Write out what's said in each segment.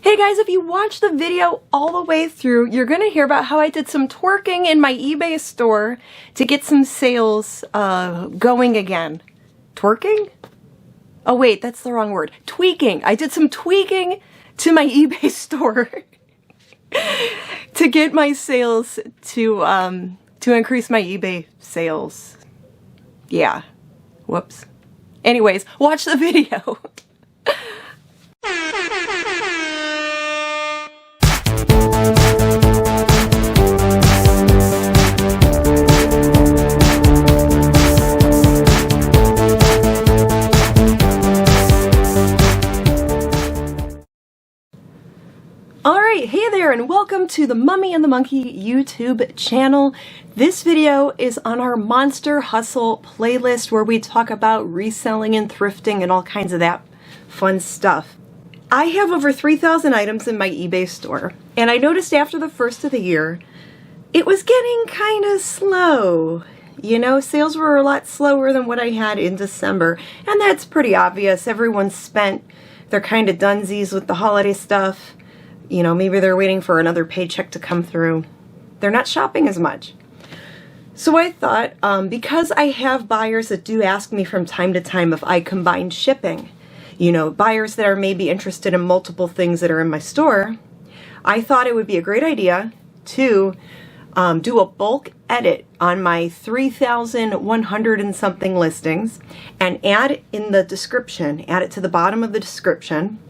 Hey guys, if you watch the video all the way through, you're going to hear about how I did some twerking in my eBay store to get some sales going again. Twerking? Oh wait, that's the wrong word. Tweaking. I did some tweaking to my eBay store to get my sales to increase my eBay sales. Yeah. Whoops. Anyways, watch the video. Alright, hey there and welcome to the Mummy and the Monkey YouTube channel. This video is on our Monster Hustle playlist where we talk about reselling and thrifting and all kinds of that fun stuff. I have over 3,000 items in my eBay store, and I noticed after the first of the year, it was getting kind of slow. You know, sales were a lot slower than what I had in December, and that's pretty obvious. Everyone's spent their kind of dunsies with the holiday stuff. You know, maybe they're waiting for another paycheck to come through. They're not shopping as much. So I thought, because I have buyers that do ask me from time to time if I combine shipping, you know, buyers that are maybe interested in multiple things that are in my store, I thought it would be a great idea to do a bulk edit on my 3,100 and something listings and add in the description, add it to the bottom of the description,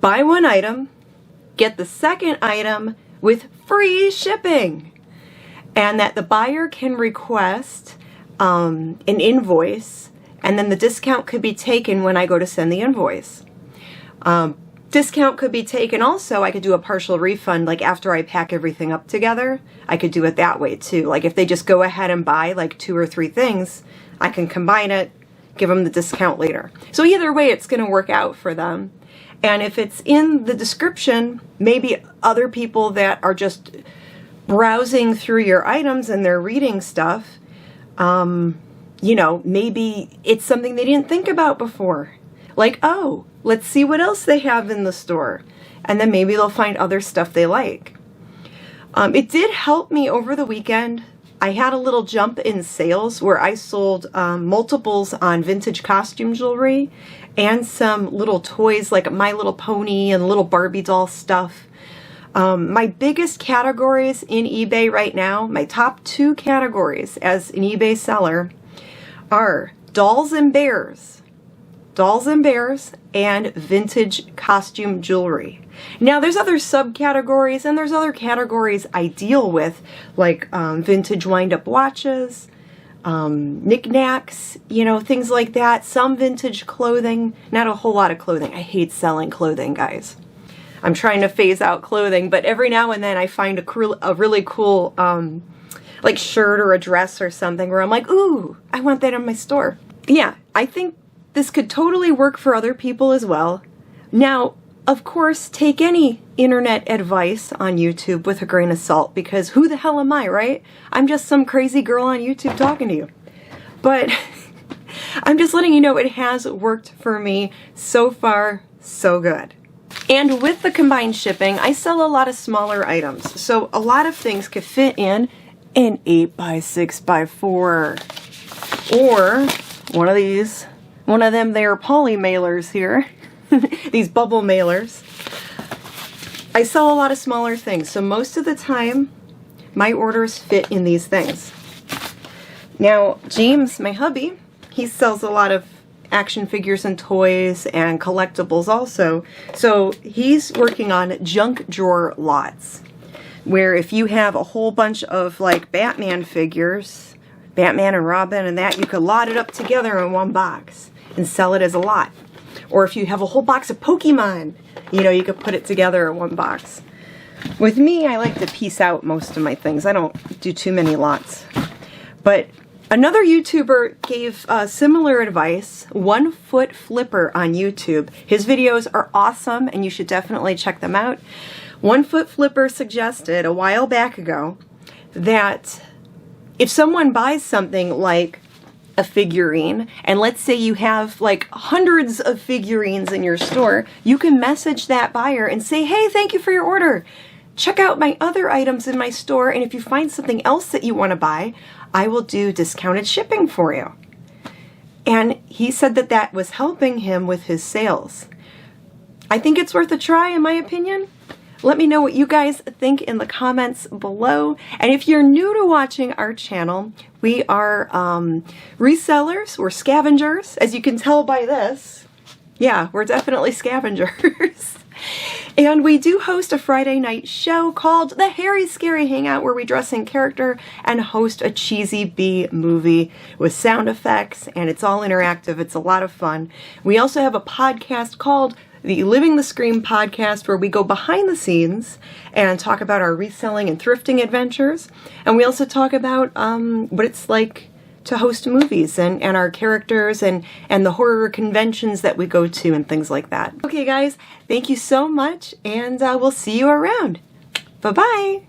buy one item, get the second item with free shipping, and that the buyer can request an invoice, and then the discount could be taken when I go to send the invoice. Discount could be taken also, I could do a partial refund, like after I pack everything up together. I could do it that way too. Like if they just go ahead and buy like 2 or 3 things, I can combine it, give them the discount later. So either way, it's going to work out for them. And if it's in the description, maybe other people that are just browsing through your items and they're reading stuff, you know, maybe it's something they didn't think about before. Like, oh, let's see what else they have in the store. And then maybe they'll find other stuff they like. It did help me over the weekend. I had a little jump in sales where I sold multiples on vintage costume jewelry and some little toys like My Little Pony and little Barbie doll stuff. My biggest categories in eBay right now, my top 2 categories as an eBay seller are dolls and bears and vintage costume jewelry. Now there's other subcategories and there's other categories I deal with, like vintage wind-up watches, knickknacks, you know, things like that. Some vintage clothing, not a whole lot of clothing. I hate selling clothing, guys. I'm trying to phase out clothing, but every now and then I find a really cool like shirt or a dress or something where I'm like, ooh, I want that in my store. Yeah, I think this could totally work for other people as well. Now, of course, take any internet advice on YouTube with a grain of salt, because who the hell am I, right? I'm just some crazy girl on YouTube talking to you. But I'm just letting you know it has worked for me so far, so good. And with the combined shipping, I sell a lot of smaller items. So a lot of things could fit in an 8x6x4 or one of these. One of them there poly mailers here, these bubble mailers. I sell a lot of smaller things, so most of the time my orders fit in these things. Now James, my hubby, he sells a lot of action figures and toys and collectibles also. So he's working on junk drawer lots, where if you have a whole bunch of like Batman figures, Batman and Robin and that, you could lot it up together in one box and sell it as a lot. Or if you have a whole box of Pokemon, you know, you could put it together in one box. With me, I like to piece out most of my things. I don't do too many lots. But another YouTuber gave similar advice, 1 Foot Flipper on YouTube. His videos are awesome and you should definitely check them out. 1 Foot Flipper suggested a while back ago that if someone buys something like a figurine, and let's say you have like hundreds of figurines in your store, you can message that buyer and say, hey, thank you for your order. Check out my other items in my store, and if you find something else that you want to buy, I will do discounted shipping for you. And he said that that was helping him with his sales. I think it's worth a try, in my opinion. Let me know what you guys think in the comments below. And if you're new to watching our channel, we are resellers, we're scavengers, as you can tell by this. Yeah, we're definitely scavengers. And we do host a Friday night show called the Harry Scary Hangout, where we dress in character and host a cheesy B movie with sound effects, and it's all interactive. It's a lot of fun. We also have a podcast called the Living the Scream podcast, where we go behind the scenes and talk about our reselling and thrifting adventures. And we also talk about what it's like to host movies and our characters and the horror conventions that we go to and things like that. Okay guys, thank you so much, and we'll see you around. Bye-bye.